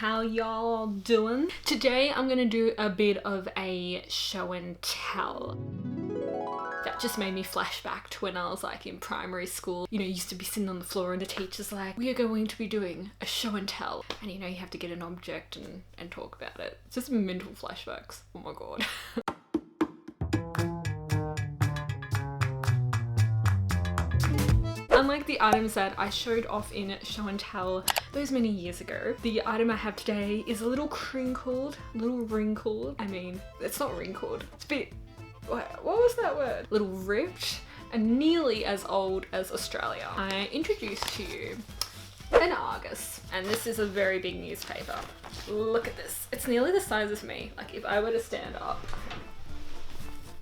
how y'all doing? Today I'm gonna do a bit of a show and tell. That just made me flash back to when I was like in primary school. You know, you used to be sitting on the floor and the teacher's like, we are going to be doing a show and tell. And you know, you have to get an object and talk about it. It's just mental flashbacks. Oh my god. Unlike the items that I showed off in show and tell those many years ago, the item I have today is a little crinkled, a little wrinkled. I mean, it's not wrinkled. It's a bit, what was that word? A little ripped and nearly as old as Australia. I introduced to you an Argus, and this is a very big newspaper. Look at this. It's nearly the size of me. Like if I were to stand up,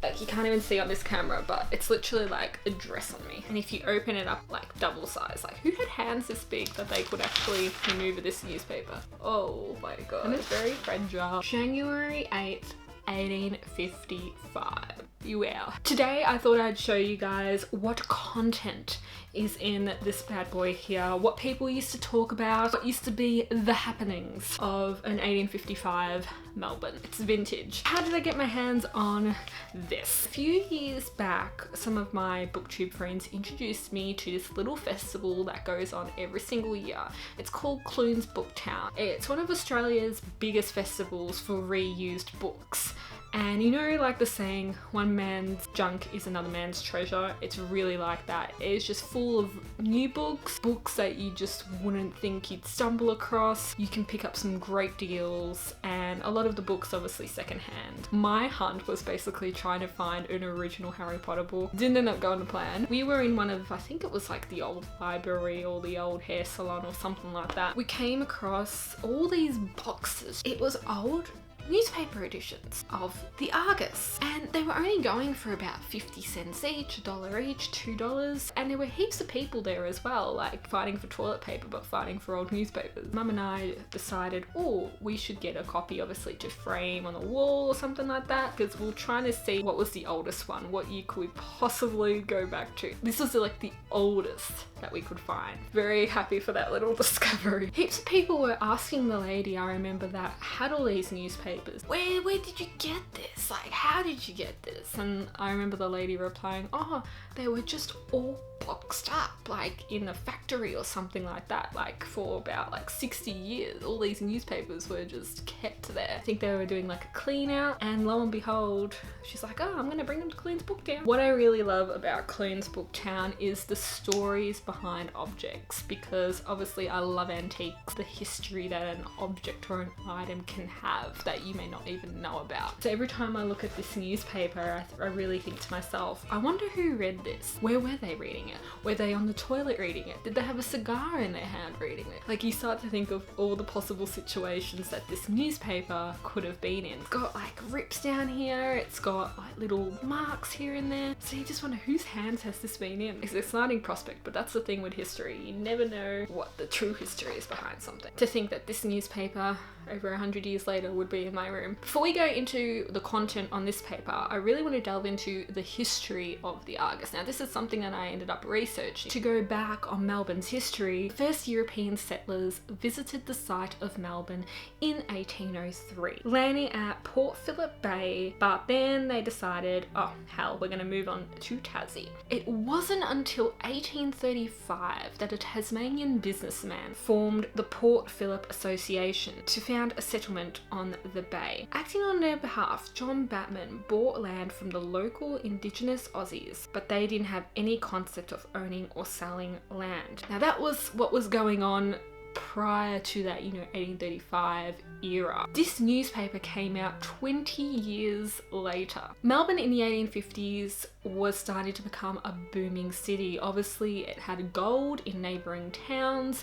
like you can't even see on this camera, but it's literally like a dress on me. And if you open it up, like double size, like who had hands this big that they could actually maneuver this newspaper? Oh my god. And it's very fragile. January 8th, 1855. Wow. Today I thought I'd show you guys what content is in this bad boy here, what people used to talk about, what used to be the happenings of an 1855 Melbourne. It's vintage. How did I get my hands on this? A few years back, some of my booktube friends introduced me to this little festival that goes on every single year. It's called Clunes Booktown. It's one of Australia's biggest festivals for reused books. And you know, like the saying, one man's junk is another man's treasure. It's really like that. It's just full of new books, books that you just wouldn't think you'd stumble across. You can pick up some great deals, and a lot of the books obviously secondhand. My hunt was basically trying to find an original Harry Potter book. Didn't end up going to plan. We were in one of, I think it was like the old library or the old hair salon or something like that. We came across all these boxes. It was old newspaper editions of the Argus, and they were only going for about 50 cents each, $1 each, $2, and there were heaps of people there as well, like fighting for toilet paper but fighting for old newspapers. Mum and I decided, oh, we should get a copy obviously to frame on the wall or something like that, because we were trying to see what was the oldest one, what you could possibly go back to. This was like the oldest that we could find. Very happy for that little discovery. Heaps of people were asking the lady, I remember, that had all these newspapers, where did you get this? Like, how did you get this? And I remember the lady replying, oh, they were just all boxed up, like in a factory or something like that, like for about like 60 years. All these newspapers were just kept there. I think they were doing like a clean out, and lo and behold, she's like, oh, I'm gonna bring them to Clunes Booktown. What I really love about Clunes Booktown is the stories behind objects, because obviously I love antiques, the history that an object or an item can have that you may not even know about. So every time I look at this newspaper, I really think to myself, I wonder who read this? Where were they reading it? Were they on the toilet reading it? Did they have a cigar in their hand reading it? Like, you start to think of all the possible situations that this newspaper could have been in. It's got like rips down here, it's got like little marks here and there. So you just wonder, whose hands has this been in? It's an exciting prospect, but that's the thing with history. You never know what the true history is behind something. To think that this newspaper over 100 years later would be in my room. Before we go into the content on this paper, I really want to delve into the history of the Argus. Now, this is something that I ended up researching. To go back on Melbourne's history, first European settlers visited the site of Melbourne in 1803, landing at Port Phillip Bay, but then they decided, oh hell, we're going to move on to Tassie. It wasn't until 1835 that a Tasmanian businessman formed the Port Phillip Association to found a settlement on the bay. Acting on their behalf, John Batman bought land from the local indigenous Aussies, but they didn't have any concept of owning or selling land. Now that was what was going on prior to that, 1835 era. This newspaper came out 20 years later. Melbourne in the 1850s was starting to become a booming city. Obviously, it had gold in neighbouring towns,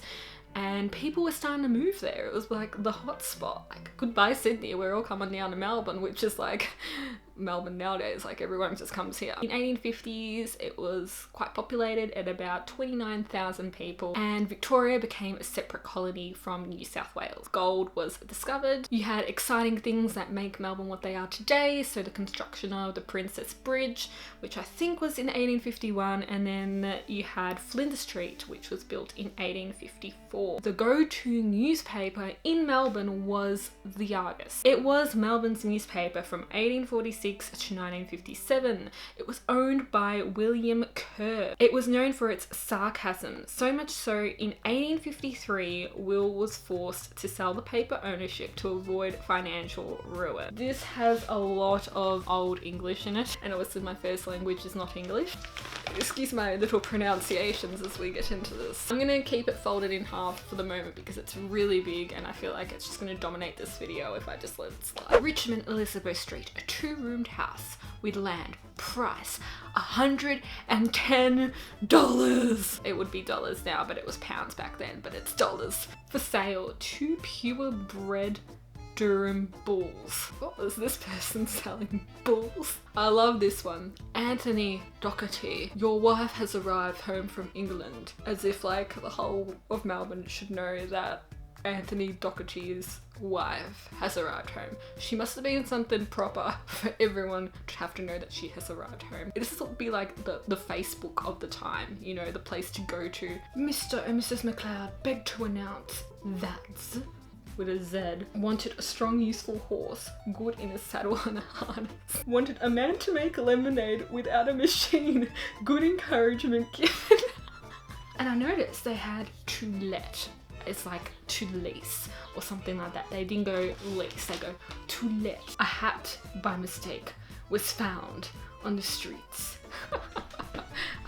and people were starting to move there. It was like the hot spot. Like, goodbye Sydney, we're all coming down to Melbourne, which is like Melbourne nowadays, like everyone just comes here. In 1850s, it was quite populated at about 29,000 people, and Victoria became a separate colony from New South Wales. Gold was discovered. You had exciting things that make Melbourne what they are today, so the construction of the Princess Bridge, which I think was in 1851, and then you had Flinders Street, which was built in 1854. The go-to newspaper in Melbourne was the Argus. It was Melbourne's newspaper from 1846 to 1957. It was owned by William Kerr. It was known for its sarcasm, so much so in 1853 Will was forced to sell the paper ownership to avoid financial ruin. This has a lot of old English in it, and obviously my first language is not English. Excuse my little pronunciations as we get into this. I'm gonna keep it folded in half for the moment because it's really big and I feel like it's just gonna dominate this video if I just let it slide. Richmond Elizabeth Street, a 2-roomed house with land, price $110. It would be dollars now, but it was pounds back then, but it's dollars. For sale, 2 purebred Durham bulls. What was this person selling? Bulls? I love this one. Anthony Doherty, your wife has arrived home from England. As if like the whole of Melbourne should know that Anthony Doherty's wife has arrived home. She must have been something proper for everyone to have to know that she has arrived home. This would be like the Facebook of the time, you know, the place to go to. Mr. and Mrs. McLeod beg to announce that, with a Z, wanted a strong, useful horse, good in a saddle and a harness. Wanted a man to make lemonade without a machine, good encouragement given. And I noticed they had to let. It's like to lease or something like that. They didn't go lease, they go to let. A hat by mistake was found on the streets. A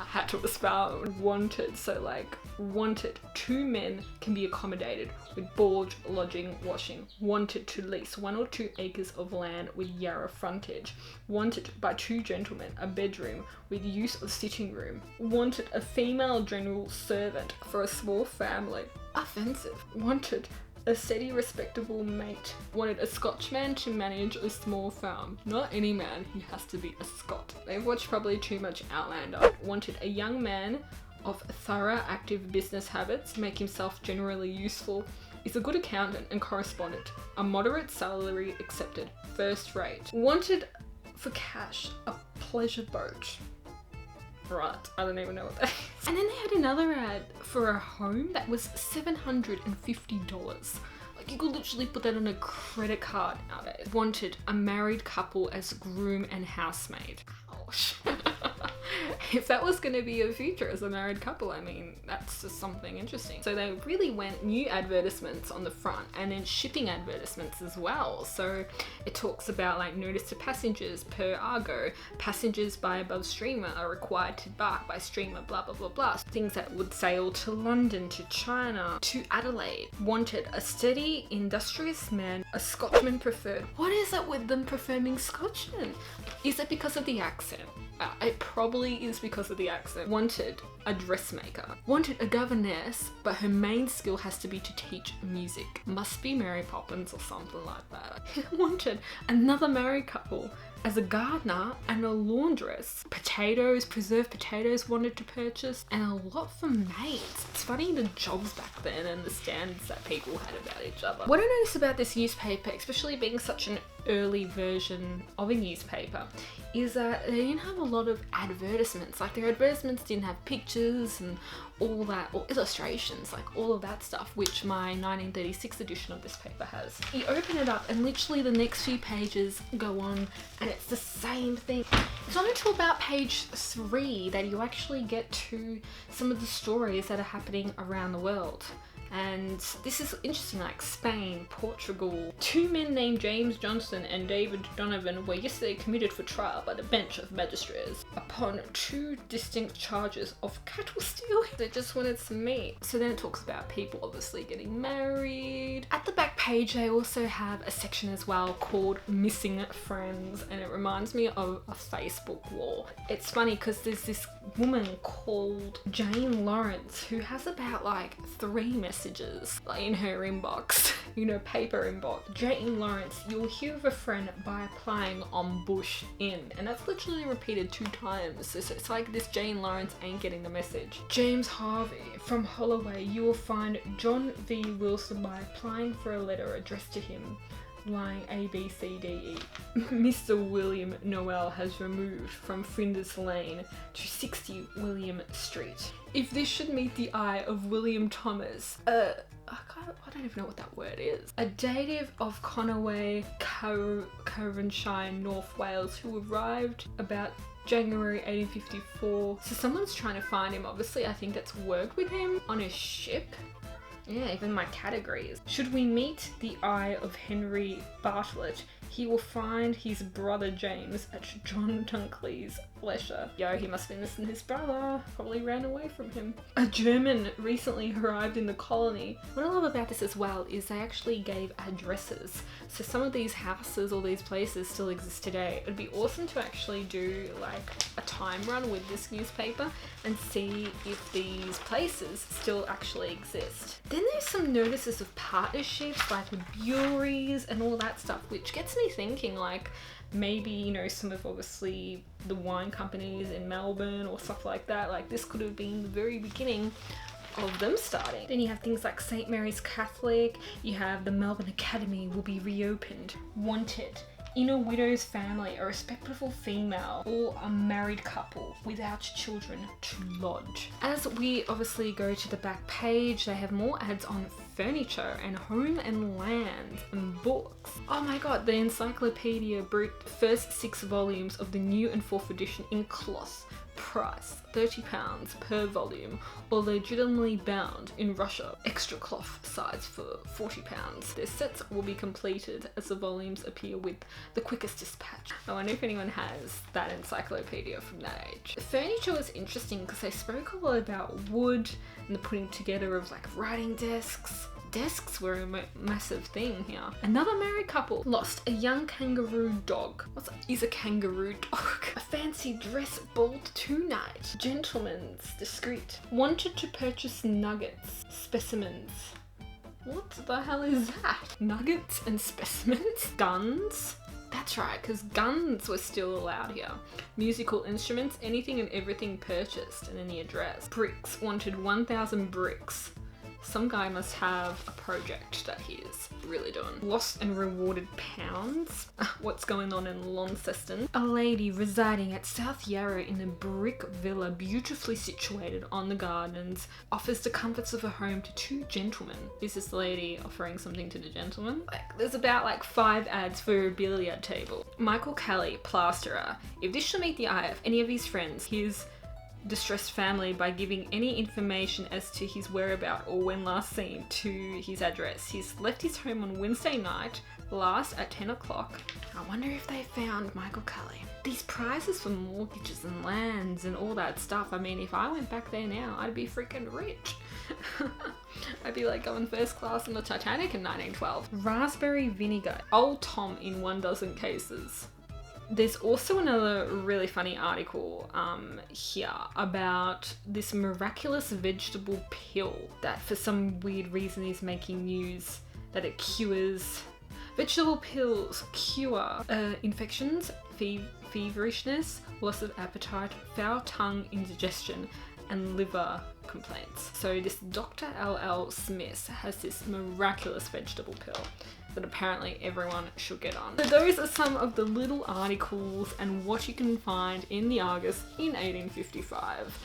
hat was found. Wanted, so like wanted, 2 men can be accommodated with board, lodging, washing. Wanted to lease 1 or 2 acres of land with Yarra frontage. Wanted by 2 gentlemen a bedroom with use of sitting room. Wanted a female general servant for a small family. Offensive. Wanted a steady, respectable mate. Wanted a Scotchman to manage a small farm. Not any man, he has to be a Scot. They've watched probably too much Outlander. Wanted a young man of thorough, active business habits, make himself generally useful, is a good accountant and correspondent, a moderate salary accepted, first rate. Wanted for cash, a pleasure boat. Right, I don't even know what that is. And then they had another ad for a home that was $750. Like you could literally put that on a credit card nowadays. Wanted a married couple as groom and housemaid. Ouch. If that was going to be your future as a married couple, I mean, that's just something interesting. So they really went new advertisements on the front and then shipping advertisements as well. So it talks about like notice to passengers per Argo, passengers by above steamer are required to embark by steamer, blah, blah, blah, blah. Things that would sail to London, to China, to Adelaide. Wanted a steady, industrious man, a Scotchman preferred. What is it with them preferring Scotchmen? Is it because of the accent? It probably is because of the accent. Wanted a dressmaker. Wanted a governess, but her main skill has to be to teach music. Must be Mary Poppins or something like that. Wanted another married couple as a gardener and a laundress. Potatoes, preserved potatoes wanted to purchase, and a lot for maids. It's funny the jobs back then and the standards that people had about each other. What I noticed about this newspaper, especially being such an early version of a newspaper, is that they didn't have a lot of advertisements. Like their advertisements didn't have pictures and all that, or illustrations, like all of that stuff, which my 1936 edition of this paper has. You open it up and literally the next few pages go on and it's the same thing. It's not until about page 3 that you actually get to some of the stories that are happening around the world. And this is interesting, like Spain, Portugal. 2 men named James Johnson and David Donovan were yesterday committed for trial by the bench of magistrates upon 2 distinct charges of cattle stealing. They just wanted some meat. So then it talks about people obviously getting married. At the back page they also have a section as well called Missing Friends, and it reminds me of a Facebook wall. It's funny because there's this woman called Jane Lawrence who has about like 3 messages in her inbox, you know, paper inbox. Jane Lawrence, you'll hear of a friend by applying on Bush Inn, and that's literally repeated 2 times. So it's like this Jane Lawrence ain't getting the message. James Harvey, from Holloway, you will find John V. Wilson by applying for a letter addressed to him, lying A, B, C, D, E. Mr. William Noel has removed from Flinders Lane to 60 William Street. If this should meet the eye of William Thomas, I don't even know what that word is. A native of Conaway, Caernarfon, North Wales, who arrived about January 1854. So someone's trying to find him. Obviously, I think that's worked with him on a ship. Yeah, even my categories. Should we meet the eye of Henry Bartlett, he will find his brother James at John Dunkley's leisure. Yo, he must have been listening to his brother. Probably ran away from him. A German recently arrived in the colony. What I love about this as well is they actually gave addresses. So some of these houses or these places still exist today. It'd be awesome to actually do like a time run with this newspaper and see if these places still actually exist. Then there's some notices of partnerships like with breweries and all that stuff, which gets me thinking like maybe, you know, some of obviously the wine companies in Melbourne or stuff like that, like this could have been the very beginning of them starting. Then you have things like St. Mary's Catholic, you have the Melbourne Academy will be reopened. Wanted. In a widow's family, a respectable female or a married couple without children to lodge. As we obviously go to the back page, they have more ads on furniture and home and land and books. Oh my god, the Encyclopedia Brute, first 6 volumes of the new and 4th edition in cloth. Price £30 per volume, or legitimately bound in Russia. Extra cloth size for £40. Their sets will be completed as the volumes appear with the quickest dispatch. I wonder if anyone has that encyclopedia from that age. The furniture was interesting because they spoke a lot about wood and the putting together of like writing desks. Desks were a massive thing here. Another married couple lost a young kangaroo dog. What is a kangaroo dog? A fancy dress ball tonight. Gentleman's discreet. Wanted to purchase nuggets. Specimens. What the hell is that? Nuggets and specimens? Guns? That's right, because guns were still allowed here. Musical instruments, anything and everything purchased, and then the address. Bricks. Wanted 1,000 bricks. Some guy must have a project that he is really doing. Lost and rewarded pounds. What's going on in Launceston? A lady residing at South Yarra in a brick villa beautifully situated on the gardens offers the comforts of a home to 2 gentlemen. Is this lady offering something to the gentleman? Like, there's about like 5 ads for a billiard table. Michael Kelly, plasterer. If this shall meet the eye of any of his friends, his distressed family by giving any information as to his whereabouts or when last seen to his address. He's left his home on Wednesday night, last at 10 o'clock. I wonder if they found Michael Kelly. These prices for mortgages and lands and all that stuff, I mean, if I went back there now, I'd be freaking rich. I'd be like going first class in the Titanic in 1912. Raspberry vinegar. Old Tom in 12 cases. There's also another really funny article here about this miraculous vegetable pill that for some weird reason is making news that it cures. Vegetable pills cure infections, feverishness, loss of appetite, foul tongue, indigestion, and liver complaints. So this Dr. L.L. Smith has this miraculous vegetable pill that apparently everyone should get on. So those are some of the little articles and what you can find in the Argus in 1855.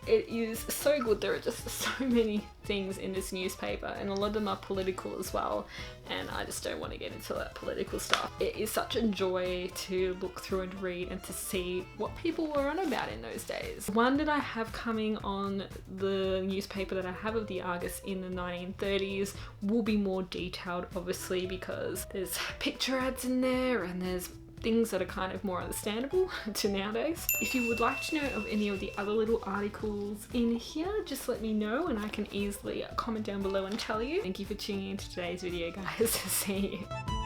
It is so good. There are just so many things in this newspaper, and a lot of them are political as well, and I just don't want to get into that political stuff. It is such a joy to look through and read and to see what people were on about in those days. One that I have coming on the newspaper that I have of the Argus in the 1930s will be more detailed, obviously, because there's picture ads in there and there's things that are kind of more understandable to nowadays. If you would like to know of any of the other little articles in here, just let me know and I can easily comment down below and tell you. Thank you for tuning in to today's video, guys. See you.